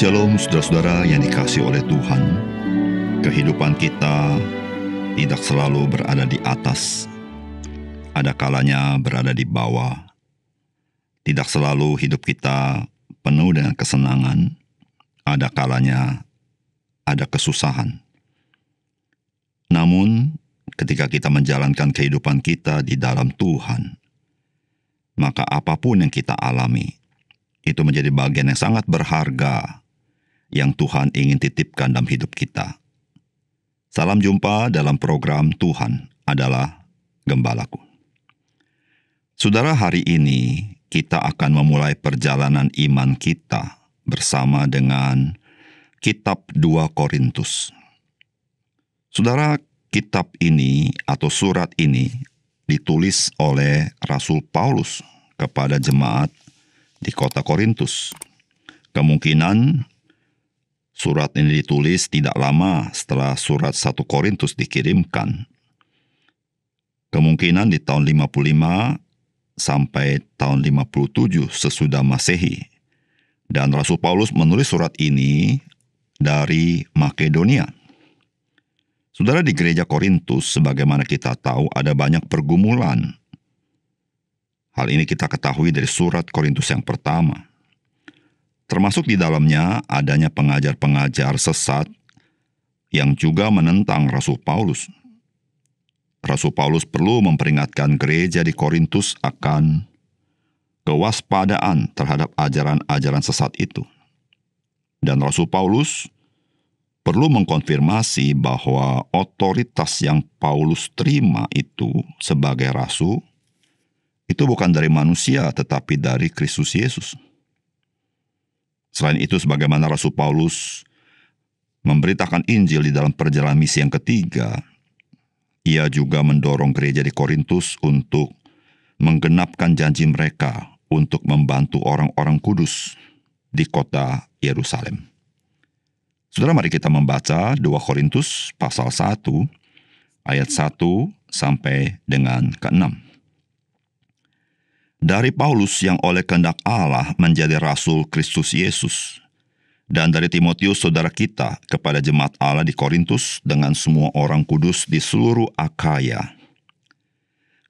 Shalom saudara-saudara yang dikasihi oleh Tuhan. Kehidupan kita tidak selalu berada di atas. Ada kalanya berada di bawah. Tidak selalu hidup kita penuh dengan kesenangan. Ada kalanya ada kesusahan. Namun, ketika kita menjalankan kehidupan kita di dalam Tuhan, maka apapun yang kita alami, itu menjadi bagian yang sangat berharga yang Tuhan ingin titipkan dalam hidup kita. Salam jumpa dalam program Tuhan adalah Gembalaku. Saudara, hari ini kita akan memulai perjalanan iman kita bersama dengan kitab 2 Korintus. Saudara, kitab ini atau surat ini ditulis oleh Rasul Paulus kepada jemaat di kota Korintus. Kemungkinan surat ini ditulis tidak lama setelah surat 1 Korintus dikirimkan. Kemungkinan di tahun 55 sampai tahun 57 sesudah Masehi. Dan Rasul Paulus menulis surat ini dari Makedonia. Saudara, di gereja Korintus, sebagaimana kita tahu, ada banyak pergumulan. Hal ini kita ketahui dari surat Korintus yang pertama. Termasuk di dalamnya adanya pengajar-pengajar sesat yang juga menentang Rasul Paulus. Rasul Paulus perlu memperingatkan gereja di Korintus akan kewaspadaan terhadap ajaran-ajaran sesat itu. Dan Rasul Paulus perlu mengkonfirmasi bahwa otoritas yang Paulus terima itu sebagai rasul, itu bukan dari manusia tetapi dari Kristus Yesus. Selain itu, sebagaimana Rasul Paulus memberitakan Injil di dalam perjalanan misi yang ketiga, ia juga mendorong gereja di Korintus untuk menggenapkan janji mereka untuk membantu orang-orang kudus di kota Yerusalem. Saudara, mari kita membaca 2 Korintus pasal 1, ayat 1 sampai dengan ke-6. Dari Paulus yang oleh kehendak Allah menjadi rasul Kristus Yesus, dan dari Timotius saudara kita kepada jemaat Allah di Korintus dengan semua orang kudus di seluruh Akhaya.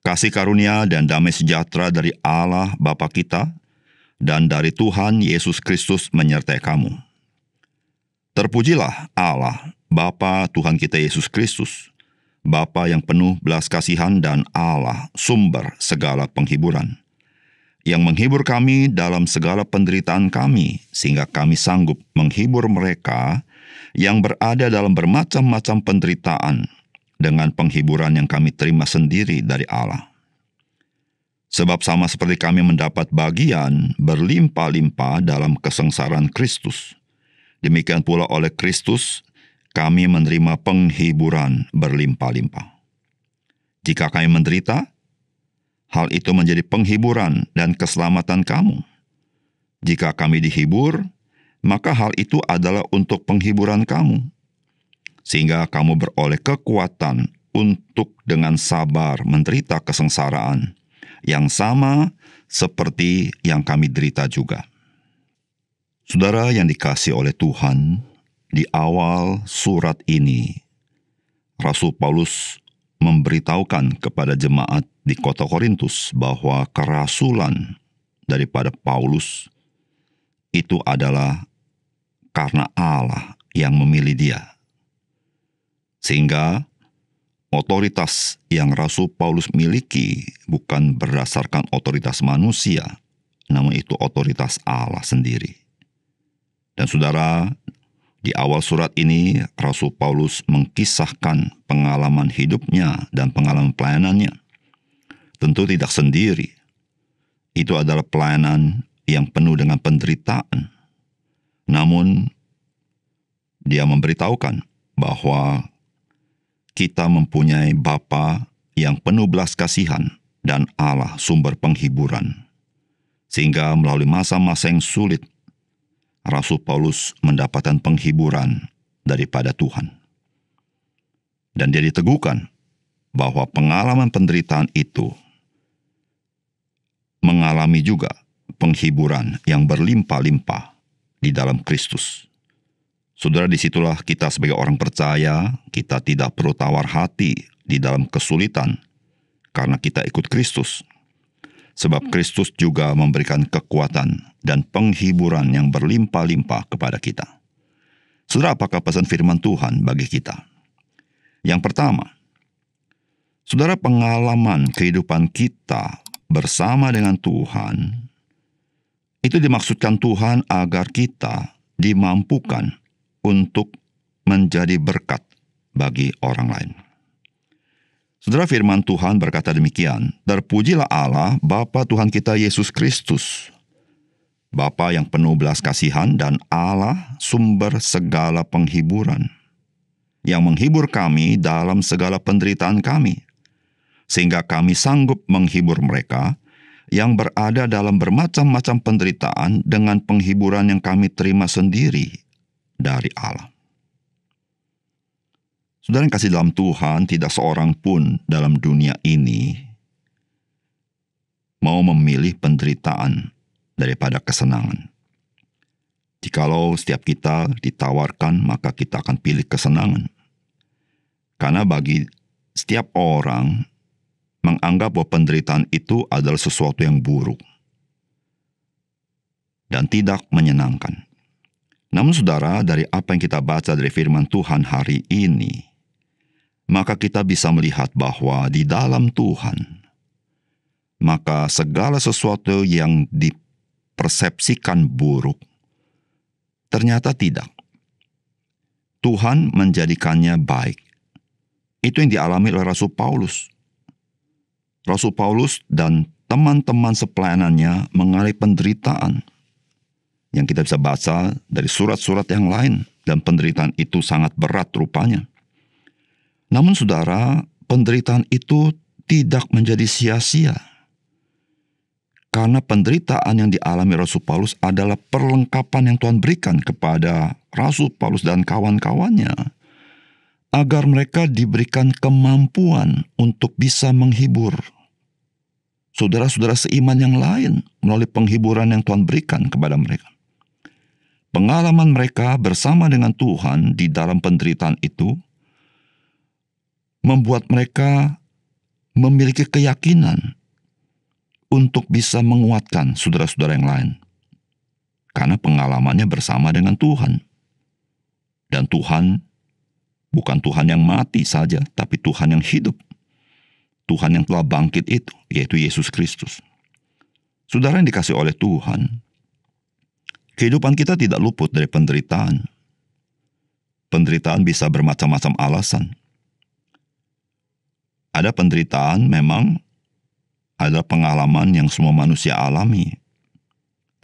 Kasih karunia dan damai sejahtera dari Allah Bapa kita dan dari Tuhan Yesus Kristus menyertai kamu. Terpujilah Allah, Bapa Tuhan kita Yesus Kristus, Bapa yang penuh belas kasihan dan Allah sumber segala penghiburan, yang menghibur kami dalam segala penderitaan kami, sehingga kami sanggup menghibur mereka yang berada dalam bermacam-macam penderitaan dengan penghiburan yang kami terima sendiri dari Allah. Sebab sama seperti kami mendapat bagian berlimpah-limpah dalam kesengsaraan Kristus, demikian pula oleh Kristus kami menerima penghiburan berlimpah-limpah. Jika kami menderita, hal itu menjadi penghiburan dan keselamatan kamu. Jika kami dihibur, maka hal itu adalah untuk penghiburan kamu, sehingga kamu beroleh kekuatan untuk dengan sabar menderita kesengsaraan yang sama seperti yang kami derita juga. Saudara yang dikasihi oleh Tuhan, di awal surat ini, Rasul Paulus memberitahukan kepada jemaat di kota Korintus bahwa kerasulan daripada Paulus itu adalah karena Allah yang memilih dia. Sehingga otoritas yang Rasul Paulus miliki bukan berdasarkan otoritas manusia, namun itu otoritas Allah sendiri. Dan saudara, di awal surat ini, Rasul Paulus mengkisahkan pengalaman hidupnya dan pengalaman pelayanannya. Tentu tidak sendiri. Itu adalah pelayanan yang penuh dengan penderitaan. Namun, dia memberitahukan bahwa kita mempunyai Bapa yang penuh belas kasihan dan Allah sumber penghiburan. Sehingga melalui masa-masa yang sulit, Rasul Paulus mendapatkan penghiburan daripada Tuhan. Dan dia diteguhkan bahwa pengalaman penderitaan itu mengalami juga penghiburan yang berlimpah-limpah di dalam Kristus. Saudara, disitulah kita sebagai orang percaya, kita tidak perlu tawar hati di dalam kesulitan, karena kita ikut Kristus. Sebab Kristus juga memberikan kekuatan dan penghiburan yang berlimpah-limpah kepada kita. Saudara, apakah pesan firman Tuhan bagi kita? Yang pertama, saudara, pengalaman kehidupan kita bersama dengan Tuhan, itu dimaksudkan Tuhan agar kita dimampukan untuk menjadi berkat bagi orang lain. Saudara, firman Tuhan berkata demikian, "Terpujilah Allah, Bapa Tuhan kita Yesus Kristus, Bapa yang penuh belas kasihan dan Allah sumber segala penghiburan, yang menghibur kami dalam segala penderitaan kami, sehingga kami sanggup menghibur mereka yang berada dalam bermacam-macam penderitaan dengan penghiburan yang kami terima sendiri dari Allah." Saudara yang kasih dalam Tuhan, tidak seorang pun dalam dunia ini mau memilih penderitaan daripada kesenangan. Jikalau setiap kita ditawarkan, maka kita akan pilih kesenangan. Karena bagi setiap orang menganggap bahwa penderitaan itu adalah sesuatu yang buruk dan tidak menyenangkan. Namun saudara, dari apa yang kita baca dari firman Tuhan hari ini, maka kita bisa melihat bahwa di dalam Tuhan, maka segala sesuatu yang dipersepsikan buruk, ternyata tidak. Tuhan menjadikannya baik. Itu yang dialami oleh Rasul Paulus. Rasul Paulus dan teman-teman sepelayanannya mengalami penderitaan yang kita bisa baca dari surat-surat yang lain, dan penderitaan itu sangat berat rupanya. Namun saudara, penderitaan itu tidak menjadi sia-sia, karena penderitaan yang dialami Rasul Paulus adalah perlengkapan yang Tuhan berikan kepada Rasul Paulus dan kawan-kawannya, agar mereka diberikan kemampuan untuk bisa menghibur saudara-saudara seiman yang lain melalui penghiburan yang Tuhan berikan kepada mereka. Pengalaman mereka bersama dengan Tuhan di dalam penderitaan itu membuat mereka memiliki keyakinan untuk bisa menguatkan saudara-saudara yang lain. Karena pengalamannya bersama dengan Tuhan. Dan Tuhan bukan Tuhan yang mati saja, tapi Tuhan yang hidup. Tuhan yang telah bangkit itu, yaitu Yesus Kristus. Saudara yang dikasihi oleh Tuhan, kehidupan kita tidak luput dari penderitaan. Penderitaan bisa bermacam-macam alasan. Ada penderitaan memang adalah pengalaman yang semua manusia alami,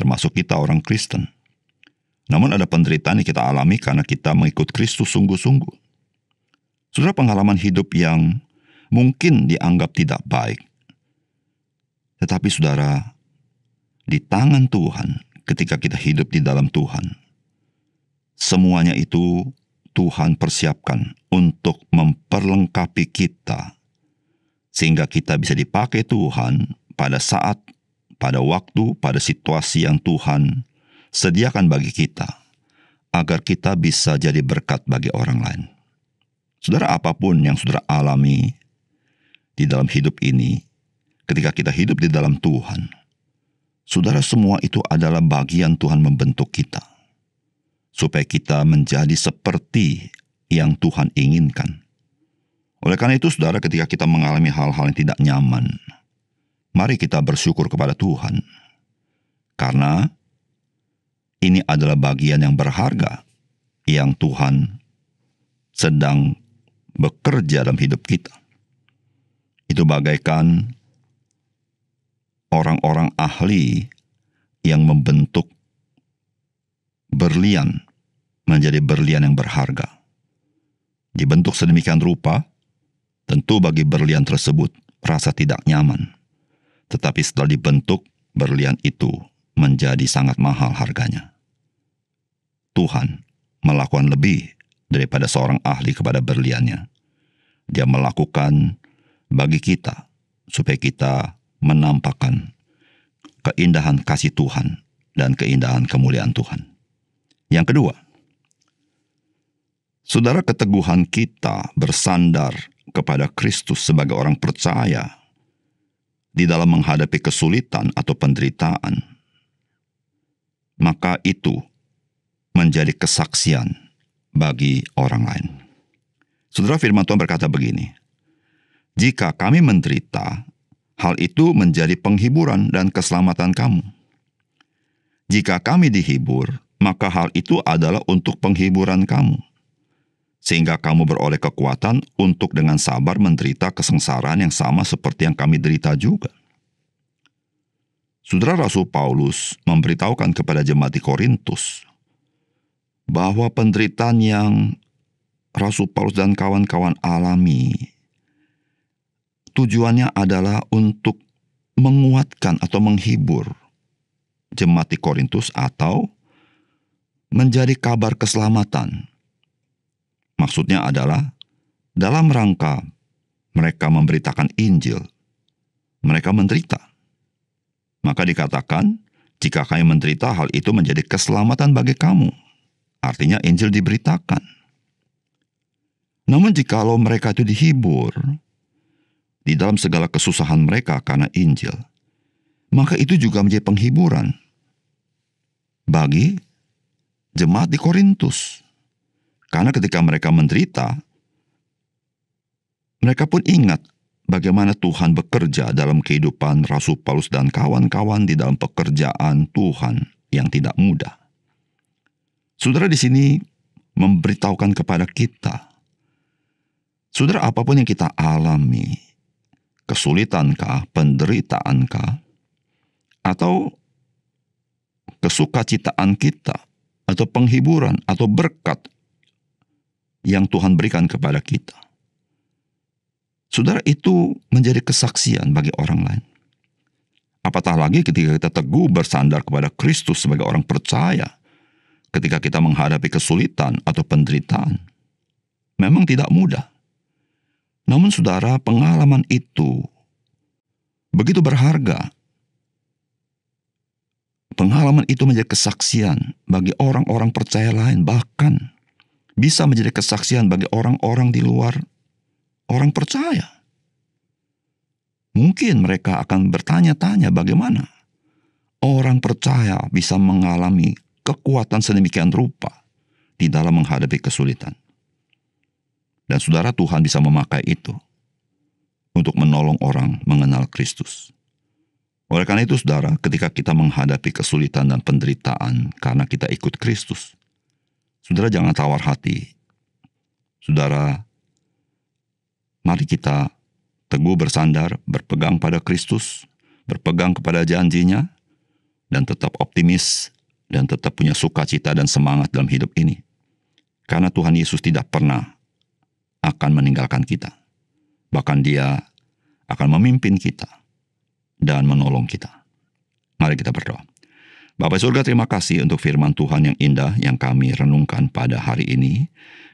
termasuk kita orang Kristen. Namun ada penderitaan yang kita alami karena kita mengikut Kristus sungguh-sungguh. Saudara, pengalaman hidup yang mungkin dianggap tidak baik. Tetapi saudara, di tangan Tuhan, ketika kita hidup di dalam Tuhan, semuanya itu Tuhan persiapkan untuk memperlengkapi kita, sehingga kita bisa dipakai Tuhan pada saat, pada waktu, pada situasi yang Tuhan sediakan bagi kita, agar kita bisa jadi berkat bagi orang lain. Saudara, apapun yang saudara alami di dalam hidup ini, ketika kita hidup di dalam Tuhan, saudara, semua itu adalah bagian Tuhan membentuk kita, supaya kita menjadi seperti yang Tuhan inginkan. Oleh karena itu, saudara, ketika kita mengalami hal-hal yang tidak nyaman, mari kita bersyukur kepada Tuhan. Karena ini adalah bagian yang berharga yang Tuhan sedang bekerja dalam hidup kita. Itu bagaikan orang-orang ahli yang membentuk berlian menjadi berlian yang berharga. Dibentuk sedemikian rupa, tentu bagi berlian tersebut rasa tidak nyaman. Tetapi setelah dibentuk, berlian itu menjadi sangat mahal harganya. Tuhan melakukan lebih daripada seorang ahli kepada berliannya. Dia melakukan bagi kita, supaya kita menampakkan keindahan kasih Tuhan dan keindahan kemuliaan Tuhan. Yang kedua, saudara, keteguhan kita bersandar kepada Kristus sebagai orang percaya di dalam menghadapi kesulitan atau penderitaan, maka itu menjadi kesaksian bagi orang lain. Saudara, firman Tuhan berkata begini, jika kami menderita, hal itu menjadi penghiburan dan keselamatan kamu. Jika kami dihibur, maka hal itu adalah untuk penghiburan kamu, sehingga kamu beroleh kekuatan untuk dengan sabar menderita kesengsaraan yang sama seperti yang kami derita juga. Saudara, Rasul Paulus memberitahukan kepada jemaat di Korintus bahwa penderitaan yang Rasul Paulus dan kawan-kawan alami, tujuannya adalah untuk menguatkan atau menghibur jemaat di Korintus atau menjadi kabar keselamatan. Maksudnya adalah dalam rangka mereka memberitakan Injil, mereka menderita. Maka dikatakan, jika kami menderita, hal itu menjadi keselamatan bagi kamu. Artinya Injil diberitakan. Namun jikalau mereka itu dihibur di dalam segala kesusahan mereka karena Injil, maka itu juga menjadi penghiburan bagi jemaat di Korintus. Karena ketika mereka menderita, mereka pun ingat bagaimana Tuhan bekerja dalam kehidupan Rasul Paulus dan kawan-kawan di dalam pekerjaan Tuhan yang tidak mudah. Saudara, di sini memberitahukan kepada kita, saudara, apapun yang kita alami, kesulitankah, penderitaankah, atau kesukacitaan kita, atau penghiburan, atau berkat yang Tuhan berikan kepada kita, saudara, itu menjadi kesaksian bagi orang lain. Apatah lagi ketika kita teguh bersandar kepada Kristus sebagai orang percaya, ketika kita menghadapi kesulitan atau penderitaan. Memang tidak mudah. Namun saudara, pengalaman itu begitu berharga. Pengalaman itu menjadi kesaksian bagi orang-orang percaya lain, bahkan bisa menjadi kesaksian bagi orang-orang di luar orang percaya. Mungkin mereka akan bertanya-tanya bagaimana orang percaya bisa mengalami kekuatan sedemikian rupa di dalam menghadapi kesulitan. Dan saudara, Tuhan bisa memakai itu untuk menolong orang mengenal Kristus. Oleh karena itu saudara, ketika kita menghadapi kesulitan dan penderitaan karena kita ikut Kristus, saudara jangan tawar hati. Saudara, mari kita teguh bersandar, berpegang pada Kristus, berpegang kepada janjinya, dan tetap optimis, dan tetap punya sukacita dan semangat dalam hidup ini. Karena Tuhan Yesus tidak pernah akan meninggalkan kita. Bahkan Dia akan memimpin kita dan menolong kita. Mari kita berdoa. Bapa surga, terima kasih untuk firman Tuhan yang indah yang kami renungkan pada hari ini.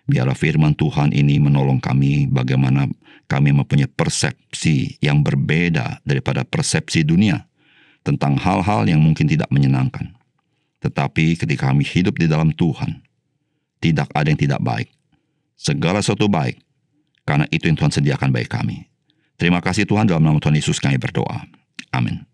Biarlah firman Tuhan ini menolong kami bagaimana kami mempunyai persepsi yang berbeda daripada persepsi dunia tentang hal-hal yang mungkin tidak menyenangkan. Tetapi ketika kami hidup di dalam Tuhan, tidak ada yang tidak baik. Segala sesuatu baik, karena itu yang Tuhan sediakan bagi kami. Terima kasih Tuhan, dalam nama Tuhan Yesus kami berdoa. Amin.